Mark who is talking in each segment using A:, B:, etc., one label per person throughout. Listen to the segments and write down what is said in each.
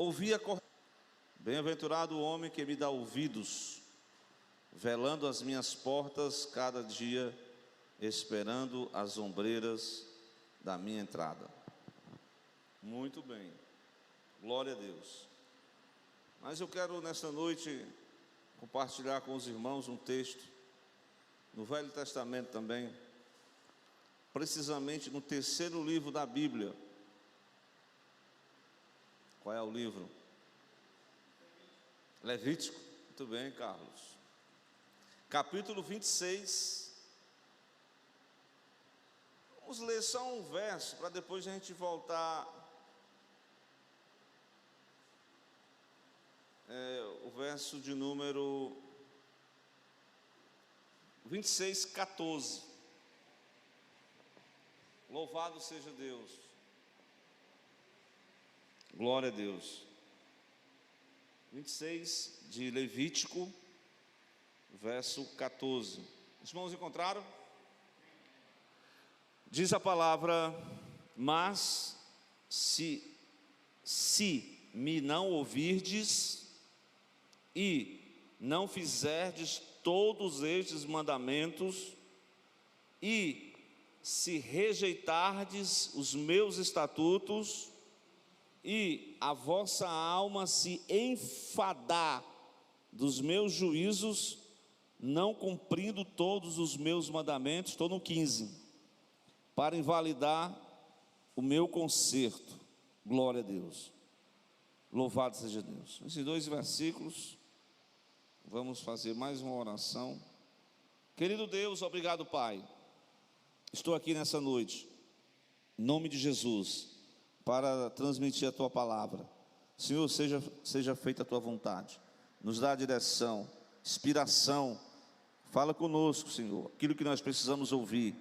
A: ouvi a correção. Bem-aventurado o homem que me dá ouvidos, velando as minhas portas cada dia, esperando as ombreiras da minha entrada. Muito bem, glória a Deus. Mas eu quero nesta noite compartilhar com os irmãos um texto no Velho Testamento também, precisamente no terceiro livro da Bíblia. Qual é o livro? Levítico. Muito bem, Carlos. Capítulo 26. Vamos ler só um verso para depois a gente voltar. O verso de número 26, 14. Louvado seja Deus. Glória a Deus. 26 de Levítico, verso 14. Os irmãos encontraram? Diz a palavra: mas se me não ouvirdes e não fizerdes todos estes mandamentos, e se rejeitardes os meus estatutos, e a vossa alma se enfadar dos meus juízos, não cumprindo todos os meus mandamentos, estou no 15, para invalidar o meu conserto. Glória a Deus. Louvado seja Deus. Esses dois versículos, vamos fazer mais uma oração. Querido Deus, obrigado, Pai. Estou aqui nessa noite, em nome de Jesus, para transmitir a Tua palavra. Senhor, seja feita a Tua vontade. Nos dá direção, inspiração. Fala conosco, Senhor, aquilo que nós precisamos ouvir.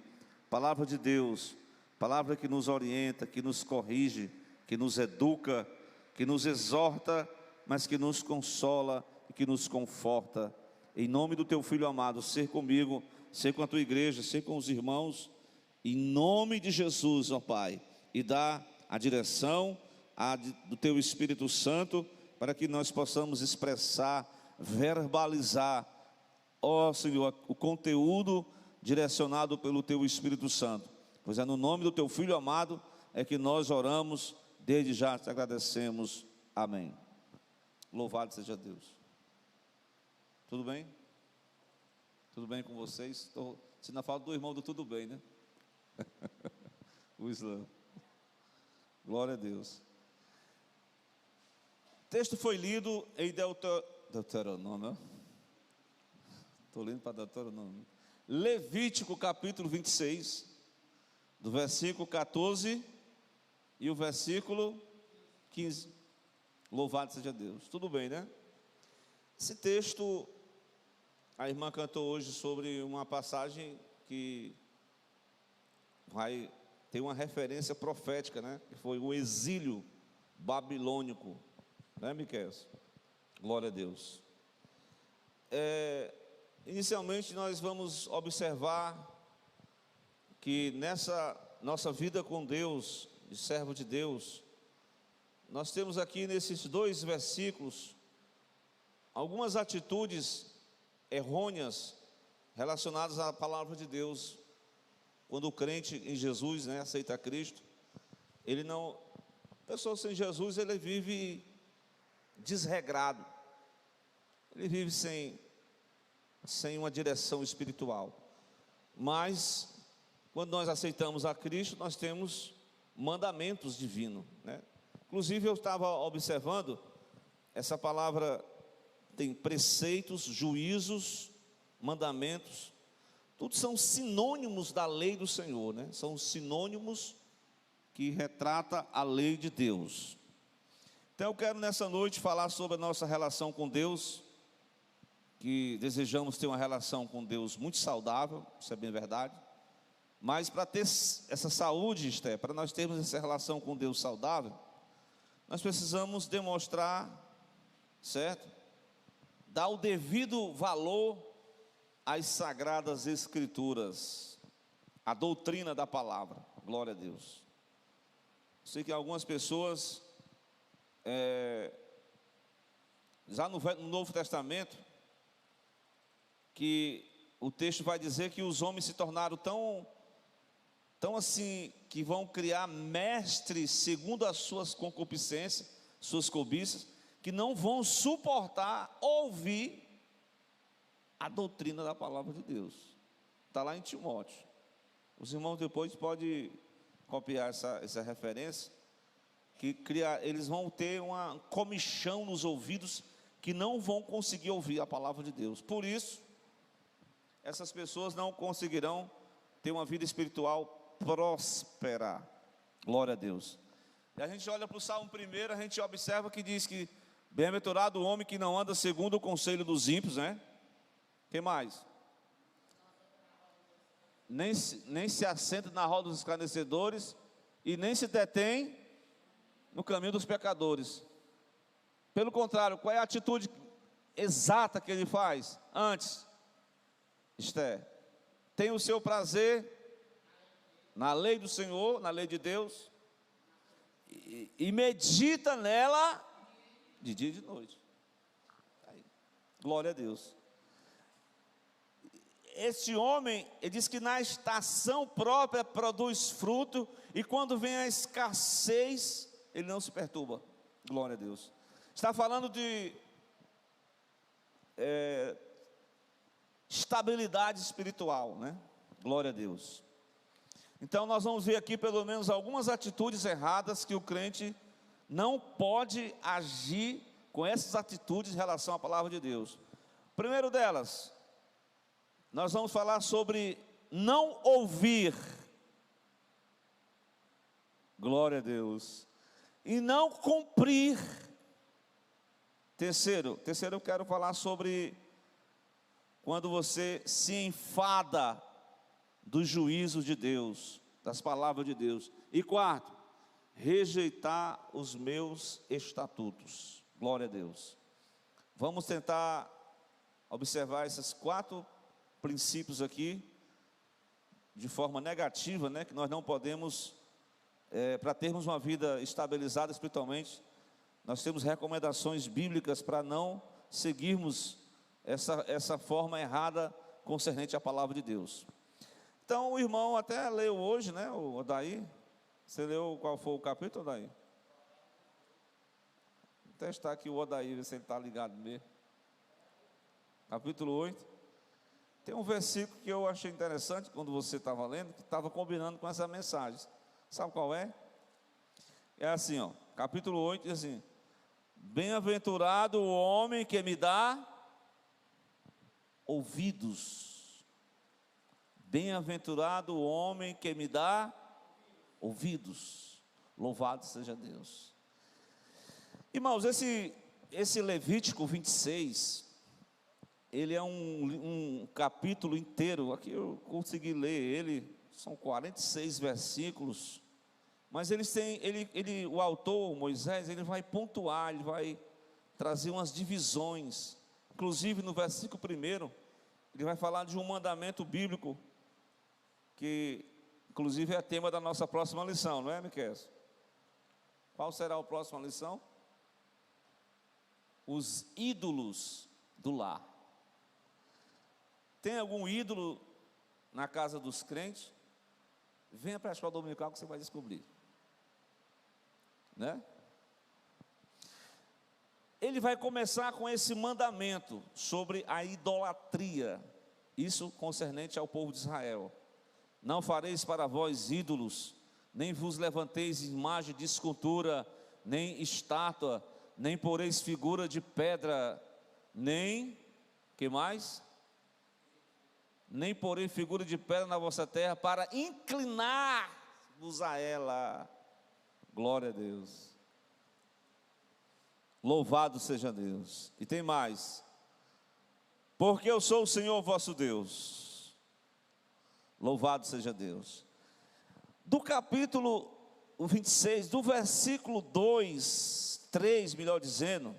A: Palavra de Deus, palavra que nos orienta, que nos corrige, que nos educa, que nos exorta, mas que nos consola e que nos conforta. Em nome do Teu Filho amado, ser comigo, ser com a Tua igreja, ser com os irmãos, em nome de Jesus, ó Pai, e dá a direção do Teu Espírito Santo, para que nós possamos expressar, verbalizar, ó Senhor, o conteúdo direcionado pelo Teu Espírito Santo, pois é no nome do Teu Filho amado é que nós oramos, desde já te agradecemos, amém. Louvado seja Deus. Tudo bem? Tudo bem com vocês? Estou sentindo a falta do irmão do tudo bem, né? O Islã. Glória a Deus. O texto foi lido em Deuteronômio. Estou lendo para Deuteronômio. Levítico capítulo 26, do versículo 14 e o versículo 15. Louvado seja Deus. Tudo bem, né? Esse texto, a irmã cantou hoje sobre uma passagem que vai ter uma referência profética, né? Que foi o exílio babilônico, né, Miquel? Glória a Deus. Inicialmente nós vamos observar que nessa nossa vida com Deus, de servo de Deus, nós temos aqui nesses dois versículos algumas atitudes errôneas relacionadas à palavra de Deus. Quando o crente em Jesus, né, aceita Cristo, ele não, a pessoa sem Jesus, ele vive desregrado, ele vive sem uma direção espiritual. Mas quando nós aceitamos a Cristo, nós temos mandamentos divinos, né? Inclusive eu estava observando, essa palavra tem preceitos, juízos, mandamentos, tudo são sinônimos da lei do Senhor, né? São sinônimos que retrata a lei de Deus. Então eu quero nessa noite falar sobre a nossa relação com Deus, que desejamos ter uma relação com Deus muito saudável, isso é bem verdade. Mas para ter essa saúde, Esté, para nós termos essa relação com Deus saudável, nós precisamos demonstrar, certo? Dar o devido valor às sagradas escrituras, a doutrina da palavra. Glória a Deus. Sei que algumas pessoas já no Novo Testamento, que o texto vai dizer que os homens se tornaram tão assim, que vão criar mestres segundo as suas concupiscências, suas cobiças, que não vão suportar ouvir a doutrina da palavra de Deus. Está lá em Timóteo. Os irmãos depois podem copiar essa referência, que eles vão ter uma comichão nos ouvidos, que não vão conseguir ouvir a palavra de Deus. Por isso, essas pessoas não conseguirão ter uma vida espiritual próspera. Glória a Deus. E a gente olha para o Salmo 1, a gente observa que diz que bem-aventurado o homem que não anda segundo o conselho dos ímpios, né? Que mais? Nem se assenta na roda dos escarnecedores, e nem se detém no caminho dos pecadores. Pelo contrário, qual é a atitude exata que ele faz? Antes, tem o seu prazer na lei do Senhor, na lei de Deus, e medita nela de dia e de noite. Aí, glória a Deus. Este homem, ele diz que na estação própria produz fruto, e quando vem a escassez, ele não se perturba. Glória a Deus. Está falando de estabilidade espiritual, né? Glória a Deus. Então nós vamos ver aqui pelo menos algumas atitudes erradas que o crente não pode agir com essas atitudes em relação à palavra de Deus. Primeiro delas, nós vamos falar sobre não ouvir. Glória a Deus. E não cumprir. Terceiro eu quero falar sobre quando você se enfada dos juízos de Deus, das palavras de Deus. E quarto, rejeitar os meus estatutos. Glória a Deus. Vamos tentar observar esses 4 princípios aqui de forma negativa, né, que nós não podemos, para termos uma vida estabilizada espiritualmente, nós temos recomendações bíblicas para não seguirmos essa forma errada concernente à palavra de Deus. Então o irmão até leu hoje, né, o Odaí. Você leu qual foi o capítulo, Odaí? Vou testar aqui o Odaí, ver se ele está ligado mesmo. Capítulo 8. Tem um versículo que eu achei interessante quando você estava lendo, que estava combinando com essa mensagem. Sabe qual é? É assim, ó, capítulo 8 diz assim: bem-aventurado o homem que me dá ouvidos. Bem-aventurado o homem que me dá ouvidos. Louvado seja Deus. Irmãos, esse Levítico 26, ele é um capítulo inteiro. Aqui eu consegui ler ele, são 46 versículos. Mas o autor, Moisés, ele vai pontuar, ele vai trazer umas divisões. Inclusive no versículo 1, ele vai falar de um mandamento bíblico, que inclusive é tema da nossa próxima lição, não é, Miquel? Qual será a próxima lição? Os ídolos do lar. Tem algum ídolo na casa dos crentes? Venha para a escola dominical que você vai descobrir, né? Ele vai começar com esse mandamento sobre a idolatria, isso concernente ao povo de Israel. Não fareis para vós ídolos, nem vos levanteis imagem de escultura, nem estátua, nem poreis figura de pedra, nem, que mais? Nem porei figura de pedra na vossa terra, para inclinar-vos a ela. Glória a Deus. Louvado seja Deus. E tem mais: porque eu sou o Senhor vosso Deus. Louvado seja Deus. Do capítulo 26, do versículo 2, 3, melhor dizendo,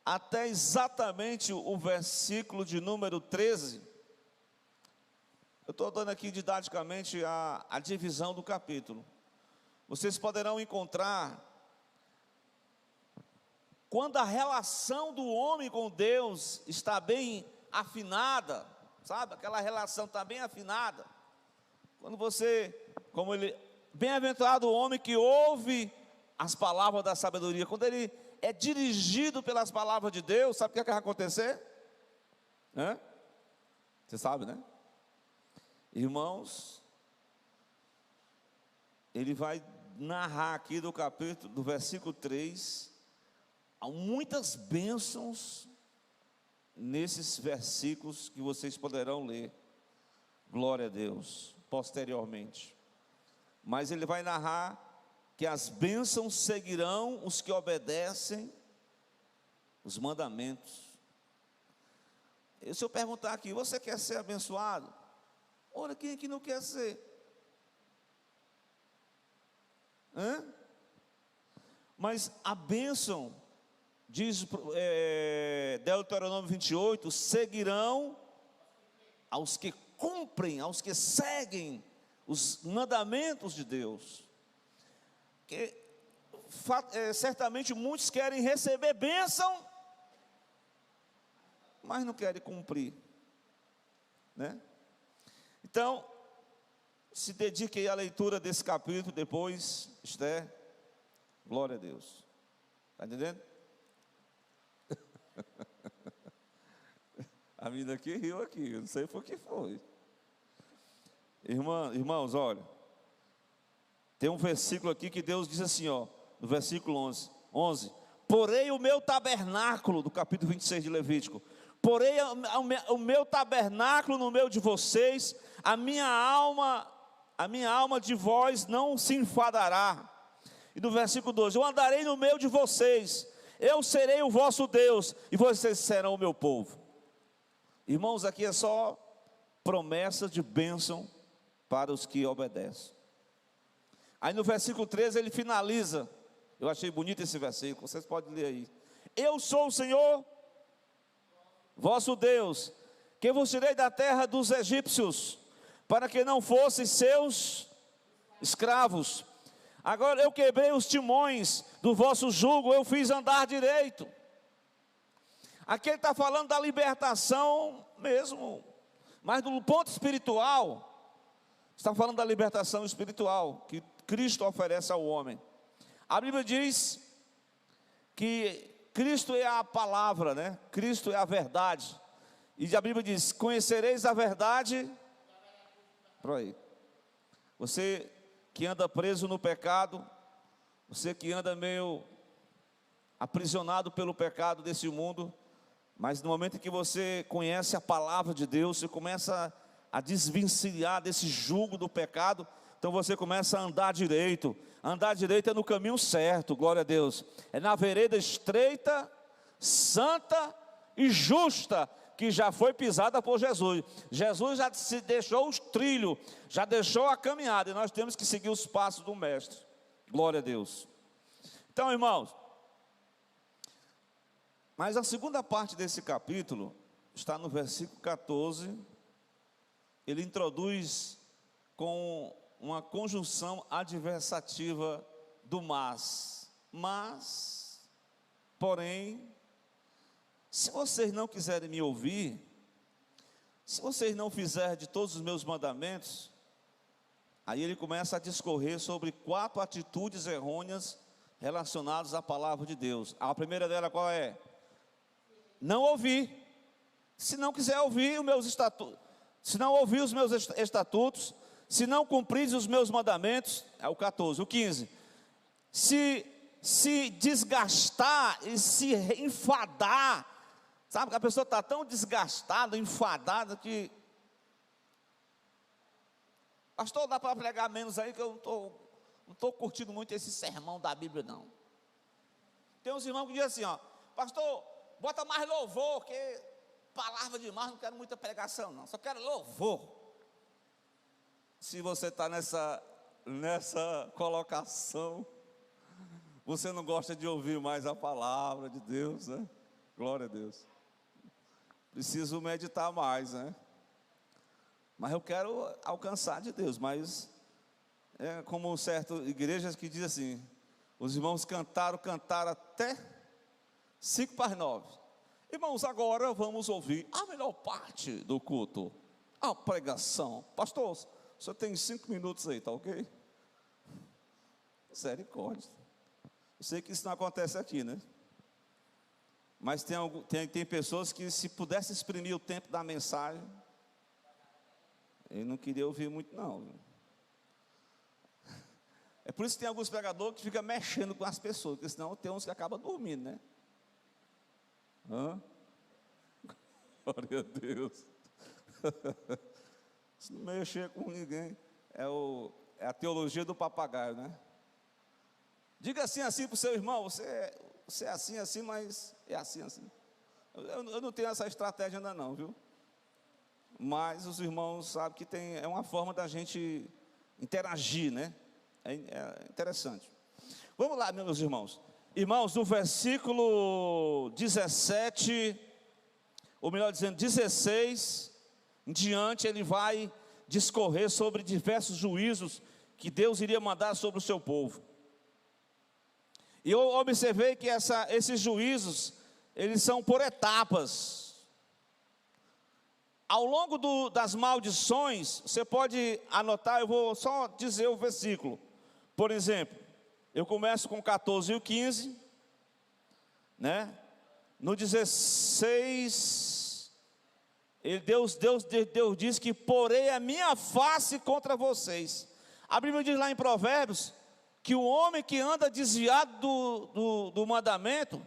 A: até exatamente o versículo de número 13, eu estou dando aqui didaticamente a divisão do capítulo. Vocês poderão encontrar quando a relação do homem com Deus está bem afinada, sabe? Aquela relação está bem afinada. Quando você, como ele, bem-aventurado o homem que ouve as palavras da sabedoria. Quando ele é dirigido pelas palavras de Deus, sabe o que é que vai acontecer? Você sabe, né? Irmãos, ele vai narrar aqui do capítulo, do versículo 3, há muitas bênçãos nesses versículos que vocês poderão ler, glória a Deus, posteriormente. Mas ele vai narrar que as bênçãos seguirão os que obedecem os mandamentos. E se eu perguntar aqui, você quer ser abençoado? Olha, quem aqui não quer ser? Mas a bênção, diz Deuteronômio 28, seguirão aos que cumprem, aos que seguem os mandamentos de Deus. Que certamente muitos querem receber bênção, mas não querem cumprir, né? Então, se dedique aí à leitura desse capítulo depois, Esther. Glória a Deus. Está entendendo? A menina aqui riu aqui, eu não sei por que foi. Irmãos, olha, tem um versículo aqui que Deus diz assim, ó, no versículo 11: porém o meu tabernáculo, do capítulo 26 de Levítico, porém o meu tabernáculo no meio de vocês, a minha alma de vós não se enfadará. E no versículo 12: eu andarei no meio de vocês, eu serei o vosso Deus, e vocês serão o meu povo. Irmãos, aqui é só promessa de bênção para os que obedecem. Aí no versículo 13 ele finaliza, eu achei bonito esse versículo, vocês podem ler aí: eu sou o Senhor vosso Deus, que vos tirei da terra dos egípcios, para que não fossem seus escravos. Agora eu quebrei os timões do vosso jugo, eu fiz andar direito. Aqui ele está falando da libertação mesmo, mas do ponto espiritual, está falando da libertação espiritual que Cristo oferece ao homem. A Bíblia diz que Cristo é a palavra, né? Cristo é a verdade. E a Bíblia diz: conhecereis a verdade. Por aí. Você que anda preso no pecado, você que anda meio aprisionado pelo pecado desse mundo, mas no momento em que você conhece a palavra de Deus, você começa a desvencilhar desse jugo do pecado, então você começa a andar direito. Andar direito é no caminho certo, glória a Deus. É na vereda estreita, santa e justa, que já foi pisada por Jesus. Jesus já se deixou os trilhos, já deixou a caminhada, e nós temos que seguir os passos do Mestre. Glória a Deus. Então, irmãos, mas a segunda parte desse capítulo está no versículo 14. Ele introduz com uma conjunção adversativa do mas, porém, se vocês não quiserem me ouvir, se vocês não fizerem de todos os meus mandamentos, aí ele começa a discorrer sobre 4 atitudes errôneas relacionadas à palavra de Deus. A primeira dela qual é? Não ouvir. Se não quiser ouvir os meus estatutos, se não ouvir os meus estatutos, se não cumprir os meus mandamentos, é o 14, o 15, se desgastar e se enfadar, sabe que a pessoa está tão desgastada, enfadada, que, pastor, dá para pregar menos aí, que eu não estou curtindo muito esse sermão da Bíblia não. Tem uns irmãos que dizem assim, ó, pastor, bota mais louvor, que palavra demais, não quero muita pregação não, só quero louvor. Se você está nessa colocação, você não gosta de ouvir mais a palavra de Deus, né? Glória a Deus. Preciso meditar mais, né? Mas eu quero alcançar de Deus. Mas é como certas igrejas que dizem assim: os irmãos cantaram até
B: 5:09. Irmãos, agora vamos ouvir a melhor parte do culto, a pregação. Pastor, o senhor tem 5 minutos aí, tá ok? Misericórdia. Eu sei que isso não acontece aqui, né? Mas tem pessoas que, se pudesse exprimir o tempo da mensagem, eu não queria ouvir muito, não. É por isso que tem alguns pregadores que ficam mexendo com as pessoas, porque senão tem uns que acabam dormindo, né? Glória a Deus. Se não mexer com ninguém, é a teologia do papagaio, né? Diga assim para o seu irmão: você é assim, mas é assim. Eu não tenho essa estratégia ainda não, viu? Mas os irmãos sabem que é uma forma da gente interagir, né? É interessante. Vamos lá, meus irmãos. Irmãos, no versículo 17, ou melhor dizendo, 16 em diante, ele vai discorrer sobre diversos juízos que Deus iria mandar sobre o seu povo. E eu observei que esses juízos, eles são por etapas. Ao longo das maldições, você pode anotar, eu vou só dizer o versículo. Por exemplo, eu começo com 14 e o 15, né? No 16, Deus diz que porei a minha face contra vocês. A Bíblia diz lá em Provérbios que o homem que anda desviado do mandamento,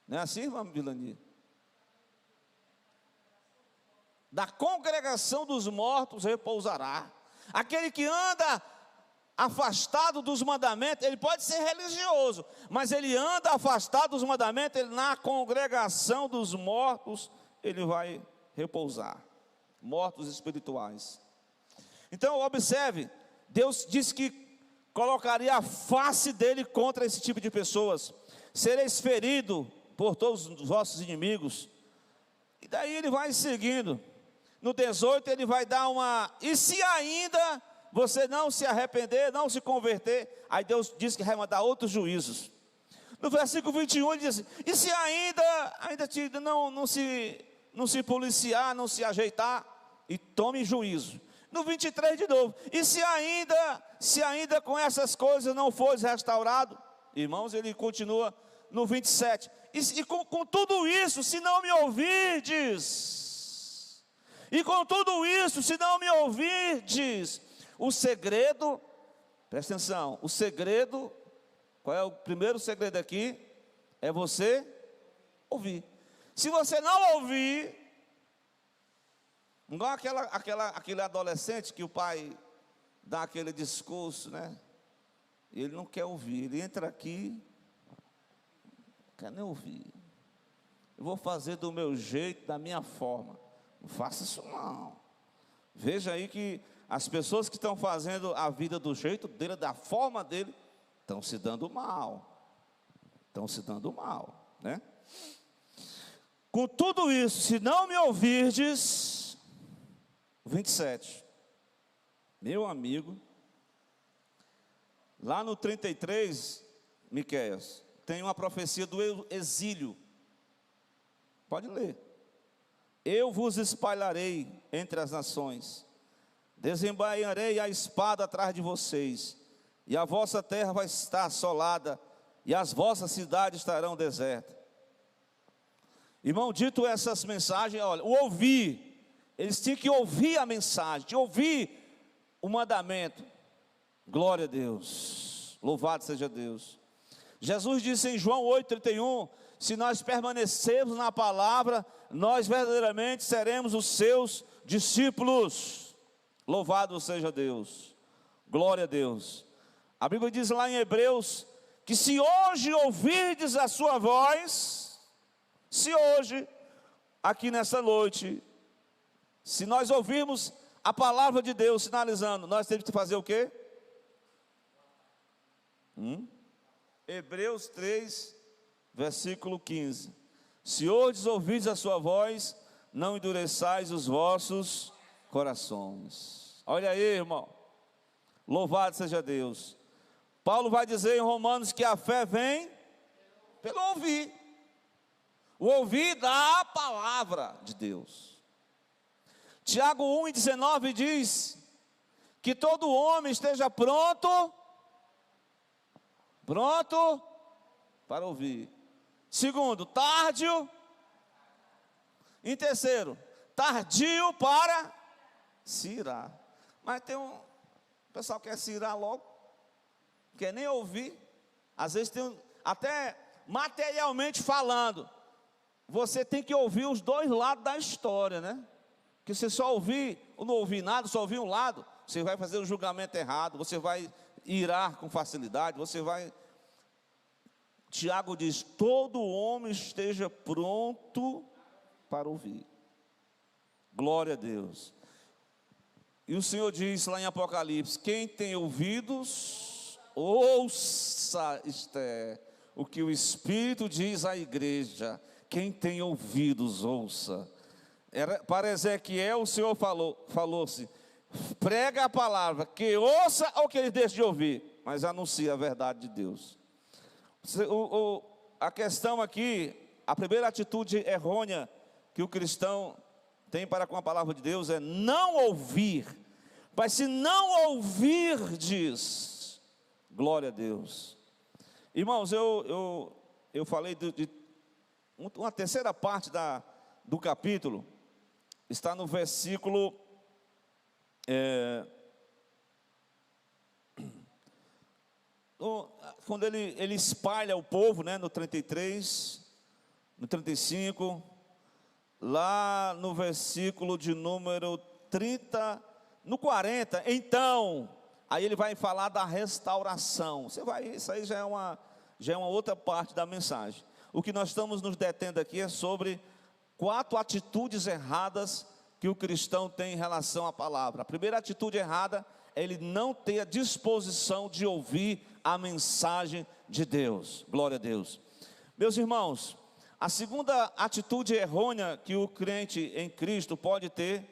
B: não é assim, irmã Vilani? Da congregação dos mortos repousará. Aquele que anda afastado dos mandamentos, ele pode ser religioso, mas ele anda afastado dos mandamentos, na congregação dos mortos, ele vai repousar. Mortos espirituais. Então, observe, Deus disse que colocaria a face dele contra esse tipo de pessoas. Sereis ferido por todos os vossos inimigos. E daí ele vai seguindo. No 18 ele vai dar e se ainda você não se arrepender, não se converter, aí Deus diz que vai mandar outros juízos. No versículo 21 ele diz: e se ainda não se policiar, não se ajeitar, e tome juízo. No 23 de novo: e se ainda com essas coisas não fores restaurado, irmãos, ele continua no 27, e com tudo isso, se não me ouvirdes, o segredo, presta atenção, o segredo, qual é o primeiro segredo aqui? É você ouvir. Se você não ouvir, igual aquele adolescente que o pai dá aquele discurso, né? Ele não quer ouvir, ele entra aqui, não quer nem ouvir. Eu vou fazer do meu jeito, da minha forma. Não faça isso não. Veja aí que as pessoas que estão fazendo a vida do jeito dele, da forma dele, estão se dando mal. Né? Com tudo isso, se não me ouvirdes, 27, meu amigo, lá no 33, Miqueias, tem uma profecia do exílio. Pode ler. Eu vos espalharei entre as nações, desembainharei a espada atrás de vocês, e a vossa terra vai estar assolada, e as vossas cidades estarão desertas. Irmão, dito essas mensagens, olha, o ouvir, eles tinham que ouvir a mensagem, de ouvir o mandamento. Glória a Deus, louvado seja Deus. Jesus disse em João 8,31, se nós permanecermos na palavra, nós verdadeiramente seremos os seus discípulos. Louvado seja Deus, glória a Deus. A Bíblia diz lá em Hebreus, que se hoje ouvirdes a sua voz, se hoje, aqui nessa noite, se nós ouvirmos a palavra de Deus sinalizando, nós temos que fazer o quê? Hebreus 3, versículo 15. Se hoje ouvirdes a sua voz, não endureçais os vossos corações. Olha aí, irmão, louvado seja Deus. Paulo vai dizer em Romanos que a fé vem Pelo ouvir. O ouvir da palavra de Deus. Tiago 1,19 diz que todo homem esteja pronto para ouvir. Segundo, tardio. Em terceiro, tardio para se irar. Mas tem o pessoal que quer se irar logo, quer nem ouvir. Às vezes tem até materialmente falando. Você tem que ouvir os dois lados da história, né? Porque se só ouvir ou não ouvir nada, só ouvir um lado, você vai fazer um julgamento errado, você vai irar com facilidade, você vai... Tiago diz, todo homem esteja pronto para ouvir. Glória a Deus. E o Senhor diz lá em Apocalipse, quem tem ouvidos, ouça, Esther, o que o Espírito diz à igreja. Quem tem ouvidos, ouça. Para Ezequiel o Senhor falou-se, prega a palavra, que ouça ou que ele deixe de ouvir, mas anuncia a verdade de Deus. A questão aqui, a primeira atitude errônea que o cristão tem para com a palavra de Deus é não ouvir. Mas se não ouvirdes, glória a Deus. Irmãos, eu falei de uma terceira parte do capítulo, está no versículo quando ele espalha o povo, né, no 33, no 35, lá no versículo de número 30, no 40, então, aí ele vai falar da restauração. Isso aí já é uma outra parte da mensagem. O que nós estamos nos detendo aqui é sobre 4 atitudes erradas que o cristão tem em relação à palavra. A primeira atitude errada é ele não ter a disposição de ouvir a mensagem de Deus. Glória a Deus. Meus irmãos, a segunda atitude errônea que o crente em Cristo pode ter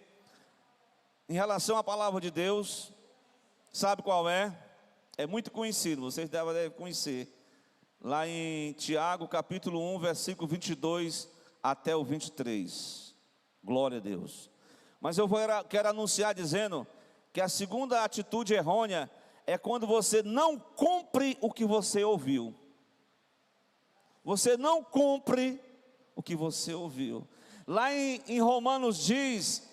B: em relação à palavra de Deus, sabe qual é? É muito conhecido, vocês devem conhecer. Lá em Tiago, capítulo 1, versículo 22 até o 23. Glória a Deus. Mas eu quero anunciar dizendo que a segunda atitude errônea é quando você não cumpre o que você ouviu. Você não cumpre o que você ouviu. Lá em Romanos diz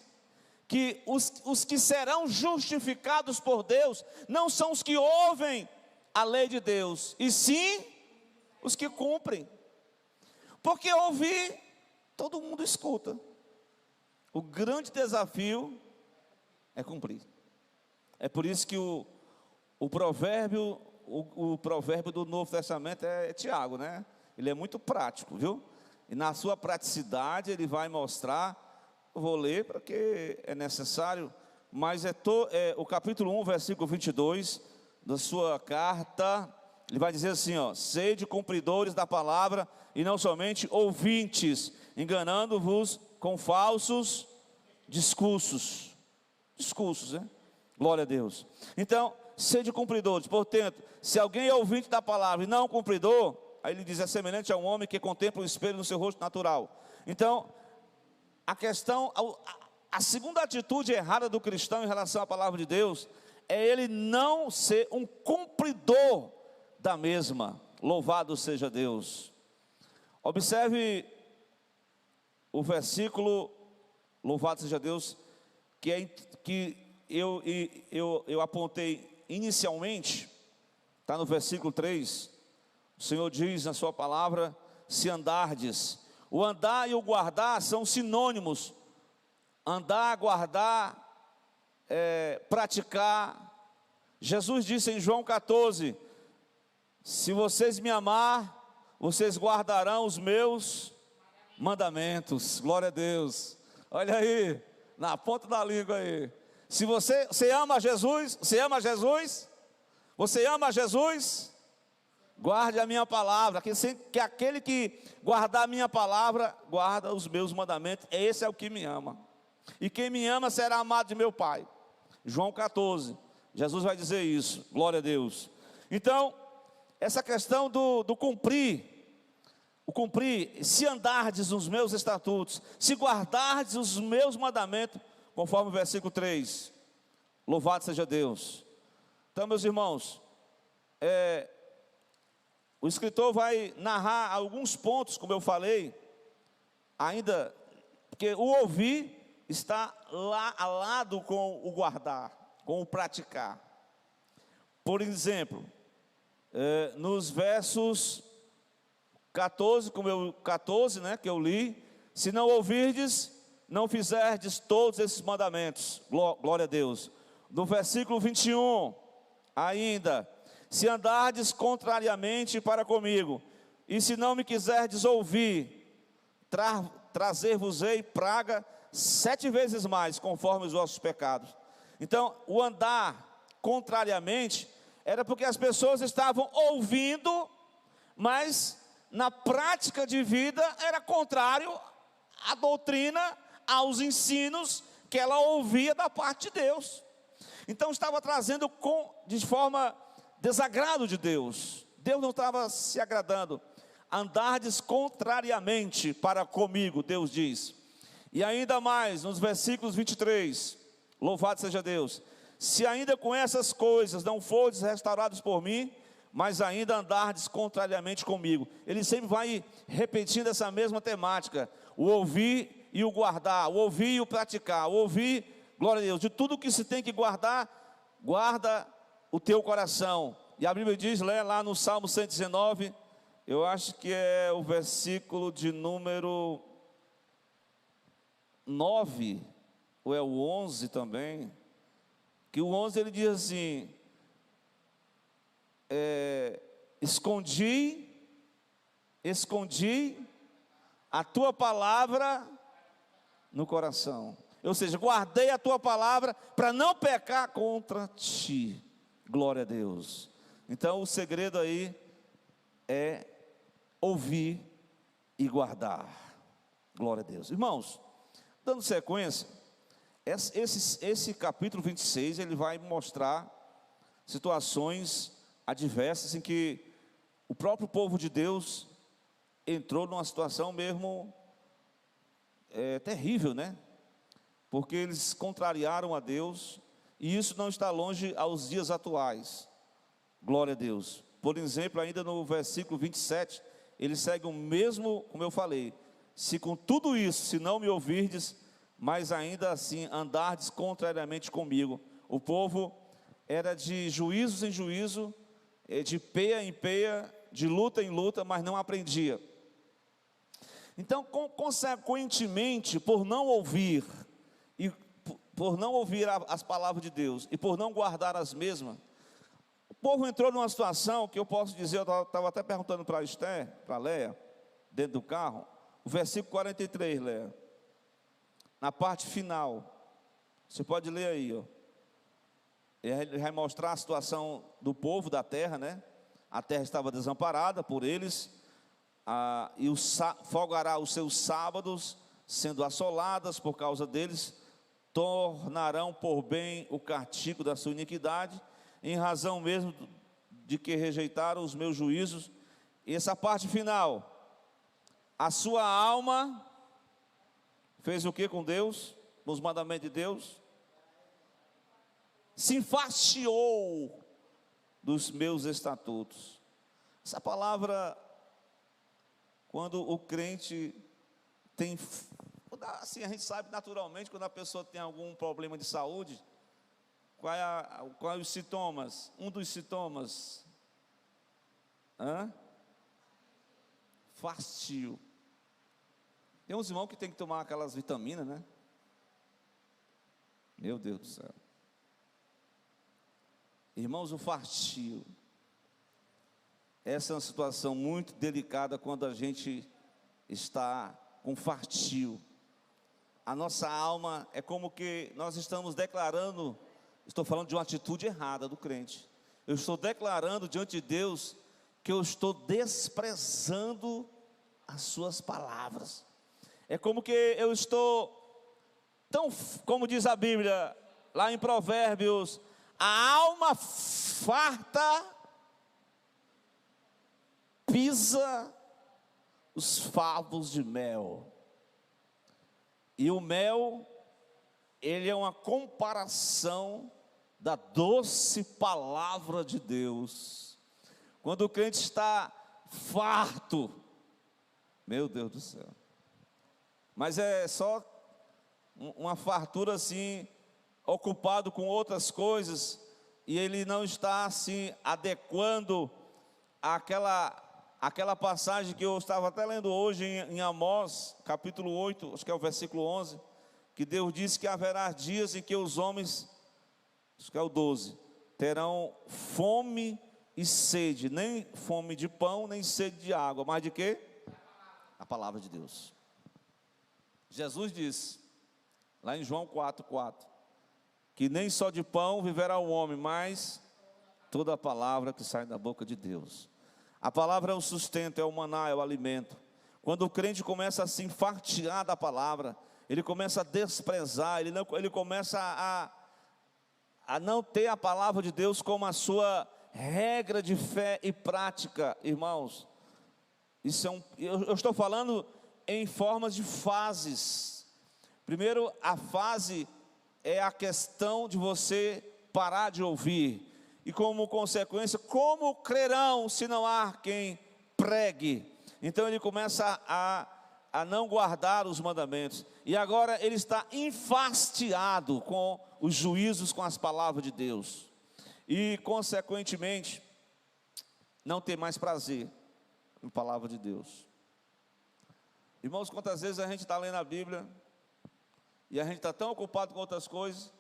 B: que os que serão justificados por Deus não são os que ouvem a lei de Deus, e sim os que cumprem. Porque ouvir, todo mundo escuta. O grande desafio é cumprir. É por isso que o provérbio do Novo Testamento é Tiago, né? Ele é muito prático, viu? E na sua praticidade ele vai mostrar, eu vou ler porque é necessário, mas o capítulo 1, versículo 22 da sua carta, ele vai dizer assim, ó: sede cumpridores da palavra e não somente ouvintes, enganando-vos com falsos discursos, né? Glória a Deus. Então, sede cumpridores. Portanto, se alguém é ouvinte da palavra e não cumpridor, aí ele diz, é semelhante a um homem que contempla o espelho no seu rosto natural. Então, a segunda atitude errada do cristão em relação à palavra de Deus é ele não ser um cumpridor da mesma. Louvado seja Deus. Observe o versículo, louvado seja Deus, que eu apontei inicialmente, está no versículo 3, o Senhor diz na sua palavra, se andardes. O andar e o guardar são sinônimos. Andar, guardar, praticar. Jesus disse em João 14, se vocês me amar, vocês guardarão os meus mandamentos. Glória a Deus. Olha aí, na ponta da língua aí. Se você ama Jesus, você ama Jesus? Você ama Jesus? Guarde a minha palavra, que aquele que guardar a minha palavra, guarda os meus mandamentos, esse é o que me ama. E quem me ama será amado de meu Pai. João 14, Jesus vai dizer isso, glória a Deus. Então, essa questão do cumprir, o cumprir, se andardes nos meus estatutos, se guardardes os meus mandamentos, conforme o versículo 3. Louvado seja Deus. Então, meus irmãos, o escritor vai narrar alguns pontos, como eu falei, ainda, porque o ouvir está lá ao lado com o guardar, com o praticar. Por exemplo, nos versos 14, que eu li, se não ouvirdes, não fizerdes todos esses mandamentos, glória a Deus. No versículo 21, ainda, se andardes contrariamente para comigo, e se não me quiserdes ouvir, trazer-vos-ei praga 7 vezes mais, conforme os vossos pecados. Então, o andar contrariamente, era porque as pessoas estavam ouvindo, mas na prática de vida era contrário à doutrina, aos ensinos que ela ouvia da parte de Deus. Então estava trazendo de forma desagrado de Deus. Deus não estava se agradando. Andardes contrariamente para comigo, Deus diz. E ainda mais, nos versículos 23, louvado seja Deus. Se ainda com essas coisas não fordes restaurados por mim, mas ainda andardes contrariamente comigo. Ele sempre vai repetindo essa mesma temática, o ouvir e o guardar, o ouvir e o praticar, o ouvir, glória a Deus, de tudo que se tem que guardar, guarda o teu coração. E a Bíblia diz, lá no Salmo 119, eu acho que é o versículo de número 9, ou é o 11 também, que o 11 ele diz assim, escondi a tua palavra no coração, ou seja, guardei a tua palavra para não pecar contra ti, glória a Deus. Então o segredo aí é ouvir e guardar, glória a Deus. Irmãos, dando sequência, esse capítulo 26, ele vai mostrar situações adversas em que o próprio povo de Deus entrou numa situação mesmo terrível, né? Porque eles contrariaram a Deus, e isso não está longe aos dias atuais, glória a Deus. Por exemplo, ainda no versículo 27, ele segue o mesmo, como eu falei, se com tudo isso, se não me ouvirdes, mas ainda assim andardes contrariamente comigo. O povo era de juízo em juízo, de peia em peia, de luta em luta, mas não aprendia. Então, consequentemente, por não ouvir as palavras de Deus, e por não guardar as mesmas, o povo entrou numa situação que eu posso dizer, eu estava até perguntando para Esther, para Leia, dentro do carro, o versículo 43, Leia, na parte final, você pode ler aí, ó. Ele vai mostrar a situação do povo da terra, né? A terra estava desamparada por eles, e folgará os seus sábados, sendo assoladas por causa deles, tornarão por bem o castigo da sua iniquidade, em razão mesmo de que rejeitaram os meus juízos. E essa parte final, a sua alma fez o que com Deus? Com os mandamentos de Deus? Se enfastiou dos meus estatutos. Essa palavra, quando o crente tem, assim a gente sabe naturalmente, quando a pessoa tem algum problema de saúde, quais os sintomas? Um dos sintomas, fastio. Tem uns irmãos que tem que tomar aquelas vitaminas, né? Meu Deus do céu. Irmãos, o fastio, essa é uma situação muito delicada quando a gente está com fastio. A nossa alma é como que nós estamos declarando, estou falando de uma atitude errada do crente. Eu estou declarando diante de Deus que eu estou desprezando as suas palavras. É como que eu estou como diz a Bíblia, lá em Provérbios, a alma farta pisa os favos de mel. E o mel, ele é uma comparação da doce palavra de Deus. Quando o crente está farto, meu Deus do céu, mas é só uma fartura assim, ocupado com outras coisas, e ele não está assim adequando àquela passagem que eu estava até lendo hoje em Amós, capítulo 8, acho que é o versículo 11, que Deus disse que haverá dias em que os homens, acho que é o 12, terão fome e sede, nem fome de pão, nem sede de água, mas de quê? A palavra de Deus. Jesus disse, lá em João 4,4, que nem só de pão viverá o homem, mas toda a palavra que sai da boca de Deus. A palavra é o sustento, é o maná, é o alimento. Quando o crente começa a se enfartear da palavra, ele começa a desprezar, ele começa a não ter a palavra de Deus como a sua regra de fé e prática, irmãos. Isso eu estou falando em formas de fases. Primeiro, a fase é a questão de você parar de ouvir. E como consequência, como crerão se não há quem pregue? Então ele começa a não guardar os mandamentos. E agora ele está enfastiado com os juízos, com as palavras de Deus. E consequentemente, não tem mais prazer em palavra de Deus. Irmãos, quantas vezes a gente está lendo a Bíblia e a gente está tão ocupado com outras coisas,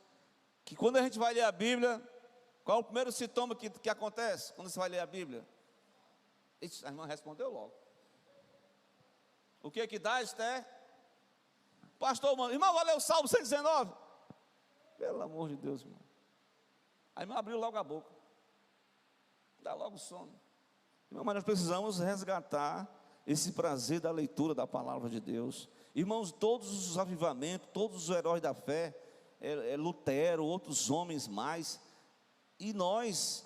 B: que quando a gente vai ler a Bíblia, qual é o primeiro sintoma que acontece quando você vai ler a Bíblia? A irmã respondeu logo. O que que dá, Esther? Pastor, mano, irmão, vai ler o Salmo 119? Pelo amor de Deus, irmão. A irmã abriu logo a boca. Dá logo sono. Irmão, mas nós precisamos resgatar esse prazer da leitura da palavra de Deus. Irmãos, todos os avivamentos, todos os heróis da fé, Lutero, outros homens mais, e nós,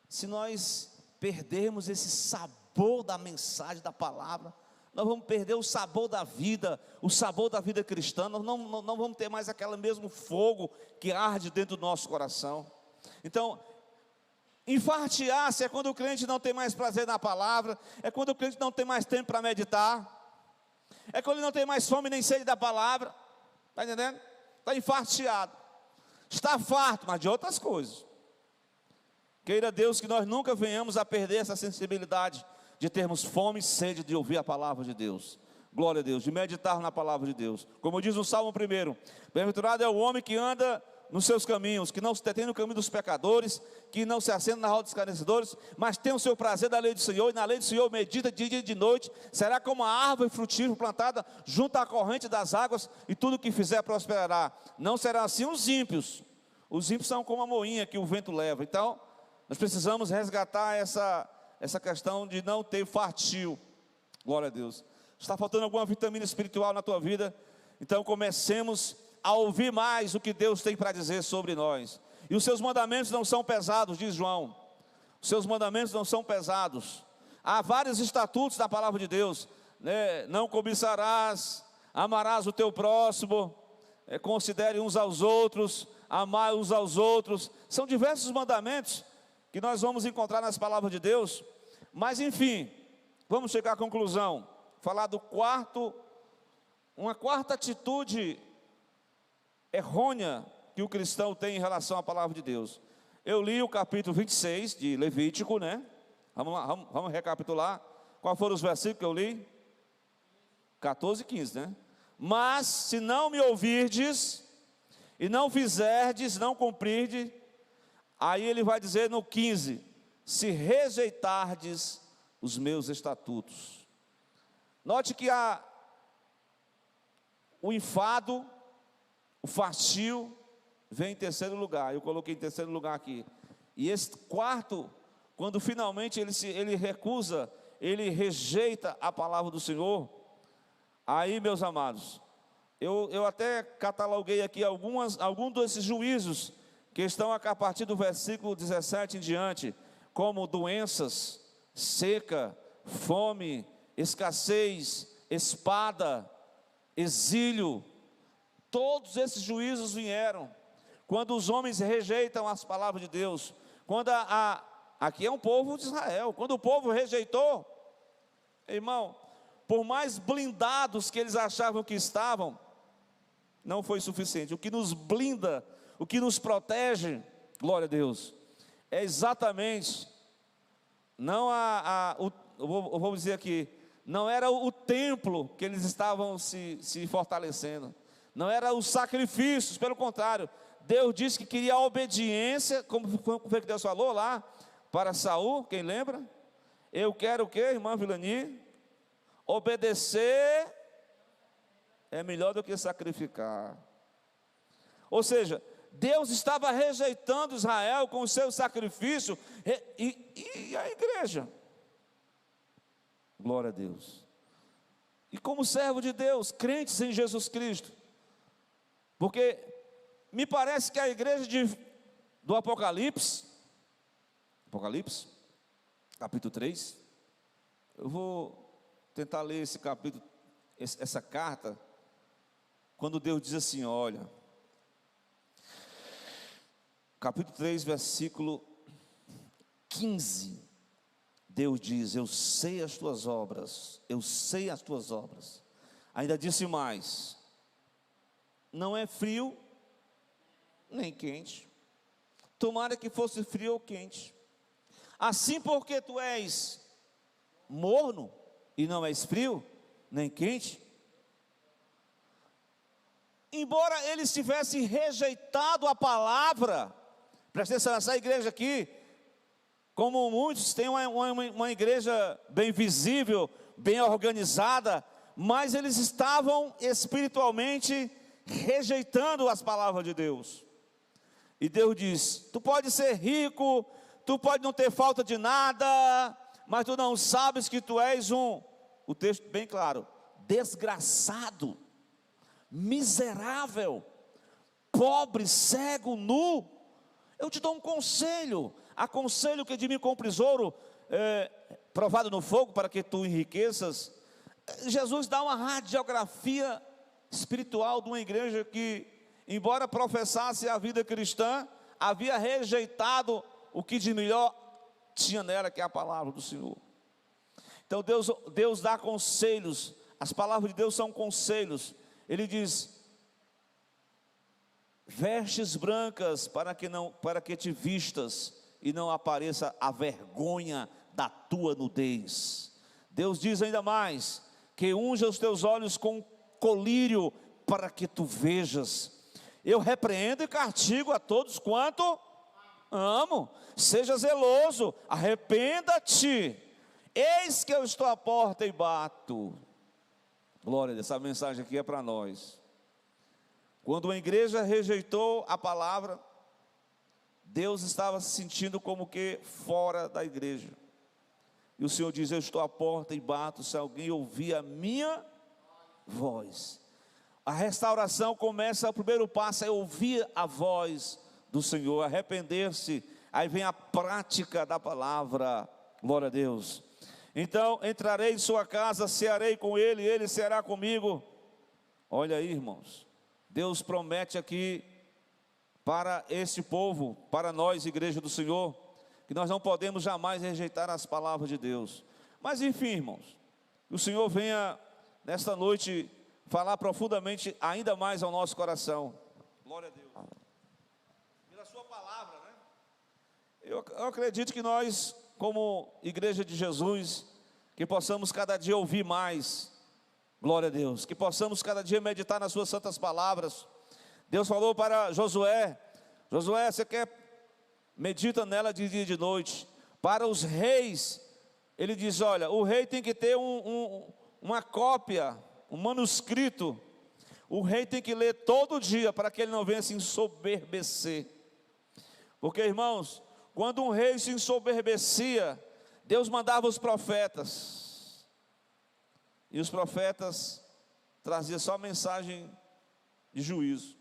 B: se nós perdermos esse sabor da mensagem, da palavra, nós vamos perder o sabor da vida cristã, nós não vamos ter mais aquele mesmo fogo que arde dentro do nosso coração. Então, enfartear-se é quando o crente não tem mais prazer na palavra, é quando o crente não tem mais tempo para meditar, é quando ele não tem mais fome nem sede da palavra, está entendendo? Está enfarteado, está farto, mas de outras coisas. Queira Deus que nós nunca venhamos a perder essa sensibilidade de termos fome e sede de ouvir a palavra de Deus. Glória a Deus, de meditar na palavra de Deus. Como diz o Salmo 1, bem-aventurado é o homem que anda nos seus caminhos, que não se detém no caminho dos pecadores, que não se assenta na roda dos escarnecedores, mas tem o seu prazer da lei do Senhor, e na lei do Senhor medita de dia e de noite. Será como a árvore frutífera plantada junto à corrente das águas, e tudo que fizer prosperará. Não será assim os ímpios são como a moinha que o vento leva. Então, nós precisamos resgatar essa questão de não ter fartio. Glória a Deus. Está faltando alguma vitamina espiritual na tua vida? Então comecemos a ouvir mais o que Deus tem para dizer sobre nós. E os seus mandamentos não são pesados, diz João. Os seus mandamentos não são pesados. Há vários estatutos da palavra de Deus, né? Não cobiçarás, amarás o teu próximo, considere uns aos outros, amar uns aos outros. São diversos mandamentos que nós vamos encontrar nas palavras de Deus. Mas enfim, vamos chegar à conclusão. Falar uma quarta atitude errônea que o cristão tem em relação à palavra de Deus. Eu li o capítulo 26 de Levítico, né? Vamos lá, vamos recapitular. Qual foram os versículos que eu li? 14 e 15, né? Mas se não me ouvirdes, e não fizerdes, não cumprirdes, aí ele vai dizer no 15, se rejeitardes os meus estatutos. Note que o enfado, o fastio, vem em terceiro lugar. Eu coloquei em terceiro lugar aqui. E esse quarto, quando finalmente ele recusa, ele rejeita a palavra do Senhor. Aí, meus amados, eu até cataloguei aqui alguns desses juízos que estão a partir do versículo 17 em diante, como doenças, seca, fome, escassez, espada, exílio. Todos esses juízos vieram quando os homens rejeitam as palavras de Deus. Quando aqui é um povo de Israel, quando o povo rejeitou, irmão, por mais blindados que eles achavam que estavam, não foi suficiente. O que nos blinda, o que nos protege, glória a Deus, é exatamente, não vou dizer aqui, não era o templo que eles estavam se fortalecendo, não era os sacrifícios, pelo contrário, Deus disse que queria a obediência, como foi que Deus falou lá, para Saul, quem lembra? Eu quero o que, irmã Vilani? Obedecer é melhor do que sacrificar. Ou seja, Deus estava rejeitando Israel com o seu sacrifício, e a igreja, glória a Deus, e como servo de Deus, crentes em Jesus Cristo, porque me parece que a igreja do Apocalipse, capítulo 3, eu vou tentar ler esse capítulo, essa carta, quando Deus diz assim, olha, capítulo 3, versículo 15, Deus diz, eu sei as tuas obras, ainda disse mais, não é frio, nem quente, tomara que fosse frio ou quente, assim porque tu és morno, e não és frio, nem quente, embora eles tivessem rejeitado a palavra, presta atenção, essa igreja aqui, como muitos, tem uma igreja bem visível, bem organizada, mas eles estavam espiritualmente rejeitando as palavras de Deus. E Deus diz, tu pode ser rico, tu pode não ter falta de nada, mas tu não sabes que tu és o texto bem claro, desgraçado, miserável, pobre, cego, nu. Eu te dou um conselho, aconselho que de mim compres ouro, provado no fogo, para que tu enriqueças. Jesus dá uma radiografia espiritual de uma igreja que, embora professasse a vida cristã, havia rejeitado o que de melhor tinha nela, que é a palavra do Senhor. Então Deus dá conselhos, as palavras de Deus são conselhos. Ele diz, vestes brancas para que te vistas e não apareça a vergonha da tua nudez. Deus diz ainda mais, que unja os teus olhos com colírio para que tu vejas. Eu repreendo e castigo a todos quanto amo. Seja zeloso, arrependa-te. Eis que eu estou à porta e bato. Glória a Deus, essa mensagem aqui é para nós. Quando a igreja rejeitou a palavra, Deus estava se sentindo como que fora da igreja. E o Senhor diz, eu estou à porta e bato, se alguém ouvir a minha voz. A restauração começa, o primeiro passo é ouvir a voz do Senhor, arrepender-se, aí vem a prática da palavra, glória a Deus. Então, entrarei em sua casa, cearei com ele, ele ceará comigo. Olha aí, irmãos, Deus promete aqui, para este povo, para nós, igreja do Senhor, que nós não podemos jamais rejeitar as palavras de Deus. Mas enfim, irmãos, que o Senhor venha, nesta noite, falar profundamente, ainda mais ao nosso coração. Glória a Deus. Pela sua palavra, né? Eu acredito que nós, como igreja de Jesus, que possamos cada dia ouvir mais, glória a Deus, que possamos cada dia meditar nas suas santas palavras. Deus falou para Josué, Josué, você quer, medita nela de dia e de noite. Para os reis, ele diz, olha, o rei tem que ter uma cópia, um manuscrito, o rei tem que ler todo dia, para que ele não venha se ensoberbecer, porque irmãos, quando um rei se ensoberbecia, Deus mandava os profetas, e os profetas traziam só mensagem de juízo.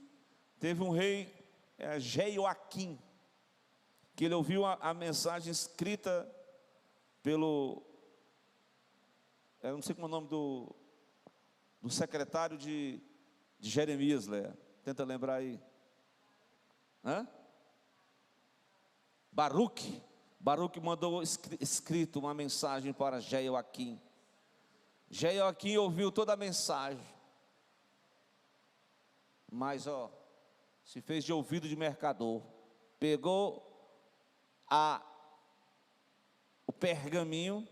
B: Teve um rei, Jeoaquim, que ele ouviu a mensagem escrita pelo Eu não sei como é o nome do secretário de Jeremias, Léa. Tenta lembrar aí. Baruque. Baruque mandou escrito uma mensagem para Jeoaquim. Jeoaquim ouviu toda a mensagem, mas se fez de ouvido de mercador. Pegou o pergaminho,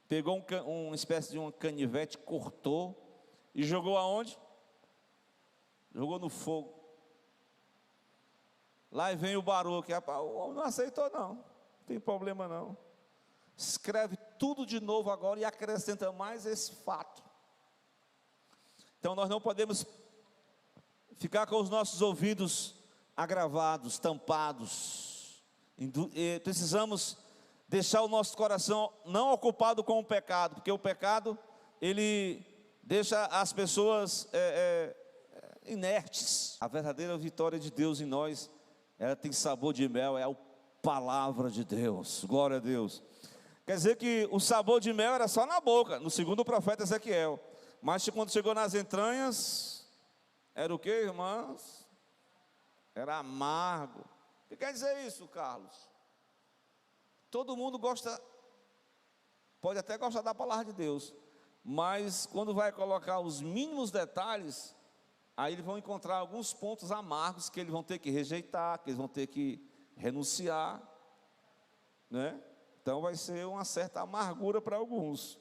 B: pegou uma espécie de um canivete, cortou e jogou aonde? Jogou no fogo. Lá vem o Baruque. O homem não aceitou, não tem problema não. Escreve tudo de novo agora e acrescenta mais esse fato. Então nós não podemos ficar com os nossos ouvidos agravados, tampados. Precisamos deixar o nosso coração não ocupado com o pecado, porque o pecado, ele deixa as pessoas inertes. A verdadeira vitória de Deus em nós, ela tem sabor de mel, é a palavra de Deus. Glória a Deus. Quer dizer que o sabor de mel era só na boca, no segundo profeta Ezequiel. Mas quando chegou nas entranhas, era o que, irmãos? Era amargo. O que quer dizer isso, Carlos? Todo mundo gosta, pode até gostar da palavra de Deus, mas quando vai colocar os mínimos detalhes, aí eles vão encontrar alguns pontos amargos que eles vão ter que rejeitar, que eles vão ter que renunciar, né? Então vai ser uma certa amargura para alguns.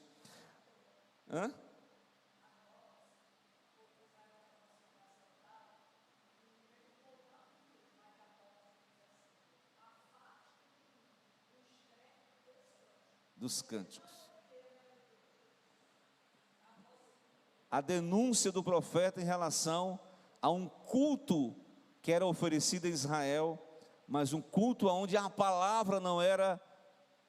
B: Dos cânticos. A denúncia do profeta em relação a um culto que era oferecido em Israel, mas um culto onde a palavra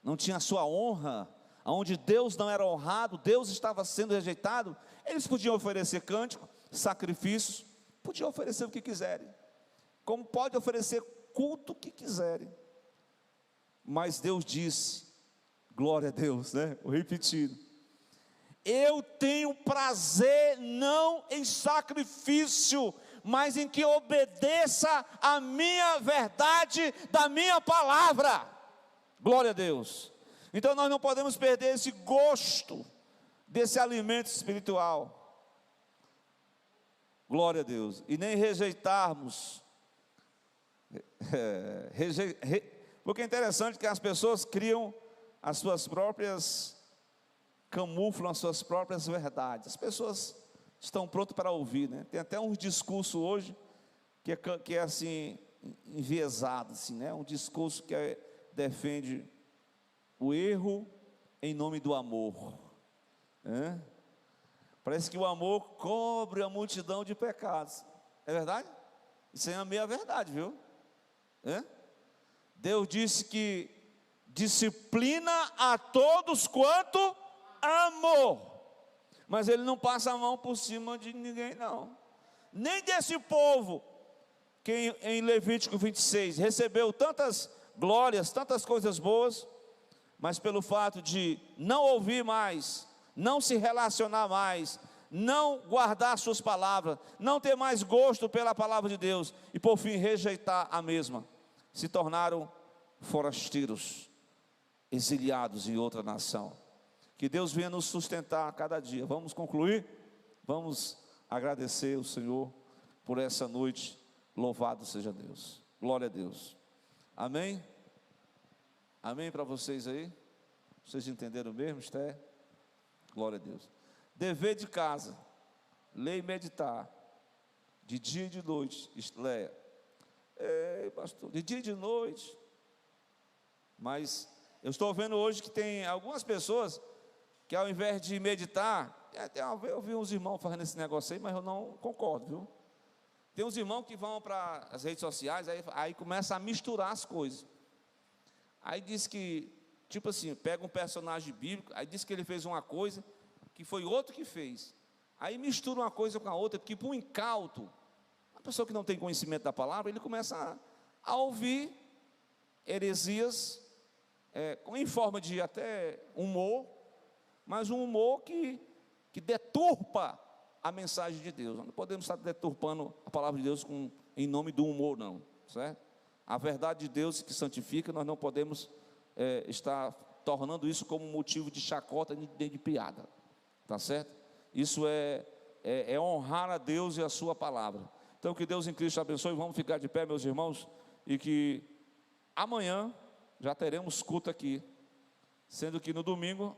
B: não tinha a sua honra, onde Deus não era honrado, Deus estava sendo rejeitado. Eles podiam oferecer cântico, sacrifícios, podiam oferecer o que quiserem, como pode oferecer culto que quiserem, mas Deus disse, glória a Deus, né? Vou repetir: eu tenho prazer não em sacrifício, mas em que obedeça a minha verdade da minha palavra. Glória a Deus. Então nós não podemos perder esse gosto desse alimento espiritual. Glória a Deus. E nem rejeitarmos. Porque é interessante que as pessoas criam as suas próprias, camuflam as suas próprias verdades. As pessoas estão prontas para ouvir, né? Tem até um discurso hoje que é assim, enviesado, assim, né? Um discurso que defende o erro em nome do amor. Parece que o amor cobre a multidão de pecados. É verdade? Isso é a meia verdade, viu? Deus disse que disciplina a todos quanto amor, mas Ele não passa a mão por cima de ninguém, não, nem desse povo que em Levítico 26 recebeu tantas glórias, tantas coisas boas, mas pelo fato de não ouvir mais, não se relacionar mais, não guardar suas palavras, não ter mais gosto pela palavra de Deus, e por fim rejeitar a mesma, se tornaram forasteiros, exiliados em outra nação. Que Deus venha nos sustentar a cada dia. Vamos concluir? Vamos agradecer o Senhor por essa noite. Louvado seja Deus. Glória a Deus. Amém? Amém para vocês aí? Vocês entenderam mesmo, Esté? Glória a Deus. Dever de casa, ler e meditar, de dia e de noite, Léa. Pastor, de dia e de noite. Mas eu estou vendo hoje que tem algumas pessoas que ao invés de meditar, até eu vi uns irmãos fazendo esse negócio aí, mas eu não concordo, viu? Tem uns irmãos que vão para as redes sociais, aí começa a misturar as coisas. Aí diz que, tipo assim, pega um personagem bíblico, aí diz que ele fez uma coisa que foi outro que fez. Aí mistura uma coisa com a outra, porque para um incauto, uma pessoa que não tem conhecimento da palavra, ele começa a ouvir heresias em forma de até humor, mas um humor que deturpa a mensagem de Deus. Nós não podemos estar deturpando a palavra de Deus em nome do humor, não, certo? A verdade de Deus que santifica, nós não podemos estar tornando isso como motivo de chacota nem de piada, tá certo? Isso é honrar a Deus e a sua palavra. Então que Deus em Cristo abençoe. Vamos ficar de pé, meus irmãos, e que amanhã já teremos culto aqui, sendo que no domingo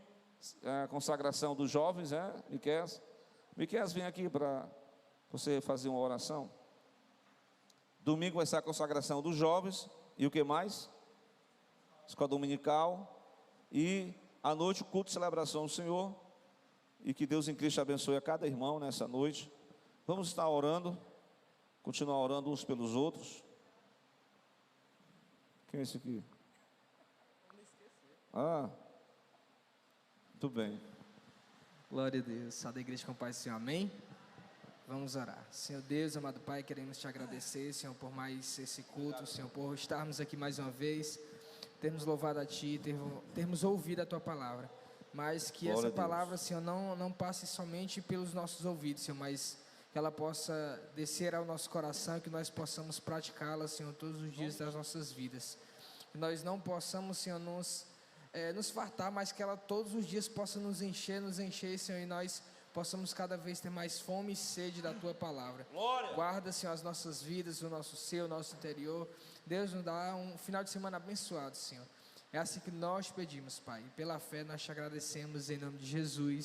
B: a consagração dos jovens, Miqueias, vem aqui para você fazer uma oração. Domingo vai ser a consagração dos jovens, e o que mais? Escola dominical, e à noite o culto de celebração do Senhor, e que Deus em Cristo abençoe a cada irmão nessa noite. Vamos estar orando, continuar orando uns pelos outros. Quem é esse aqui? Muito bem.
C: Glória a Deus. Só da igreja com paz, Senhor. Amém? Vamos orar. Senhor Deus, amado Pai, queremos te agradecer, Senhor, por mais esse culto, Senhor, por estarmos aqui mais uma vez, termos louvado a Ti, termos ouvido a Tua palavra, mas que
B: Glória
C: essa palavra, Senhor, não passe somente pelos nossos ouvidos, Senhor, mas que ela possa descer ao nosso coração e que nós possamos praticá-la, Senhor, todos os dias das nossas vidas. Que nós não possamos, Senhor, nos fartar, mas que ela todos os dias possa nos encher, Senhor, e nós possamos cada vez ter mais fome e sede da Tua palavra.
B: Glória.
C: Guarda, Senhor, as nossas vidas, o nosso ser, o nosso interior. Deus nos dá um final de semana abençoado, Senhor. É assim que nós pedimos, Pai. E pela fé nós te agradecemos em nome de Jesus.